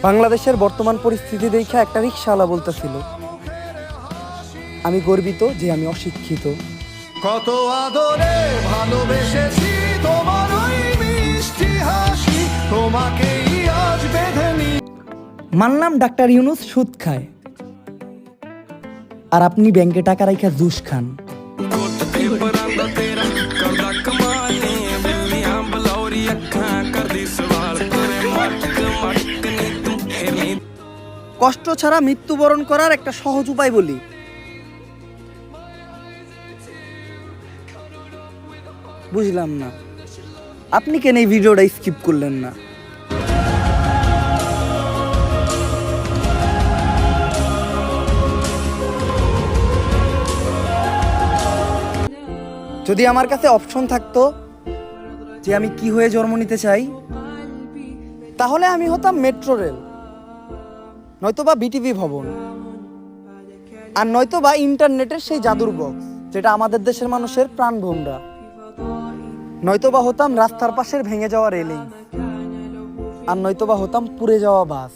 বাংলাদেশের বর্তমান পরিস্থিতি দেখে একটা রিকশাওয়ালা বলতেছিল, আমি গর্বিত যে আমি অশিক্ষিত। কত আদরে ভালোবেসেছি তোমার ওই মিষ্টি হাসি, তোমাকেই আজ বেঁধে নি। মানলাম ডাক্তার ইউনূস সুদ খায়, আর আপনি ব্যাংকে টাকা রাখা জুস খান। কষ্ট ছাড়া মৃত্যুবরণ করার একটা সহজ উপায় বলি, বুঝলাম না আপনি কেন এই ভিডিওটা স্কিপ করলেন না? যদি আমার কাছে অপশন থাকতো যে আমি কি হয়ে জন্ম নিতে চাই, তাহলে আমি হতাম মেট্রো রেল, নয়তোবা বিটিভি ভবন, আর নয়তোবা ইন্টারনেটের সেই জাদুর বক্স যেটা আমাদের দেশের মানুষের প্রাণ ভোমরা, নয়তোবা হতাম রাস্তার পাশের ভেঙে যাওয়া রেলিং, আর নয়তোবা হতাম পুড়ে যাওয়া বাস।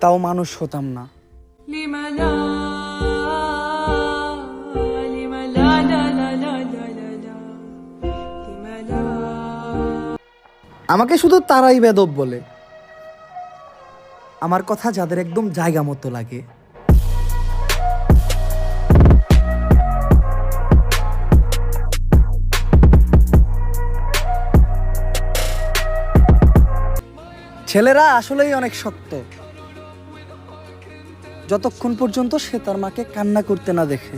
তাও মানুষ হতাম না। আমাকে শুধু তারাই বেদব বলে, আমার কথা যাদের একদম জায়গা মতো লাগে। ছেলেরা আসলেই অনেক শক্ত, যতক্ষণ পর্যন্ত সে তার মাকে কান্না করতে না দেখে।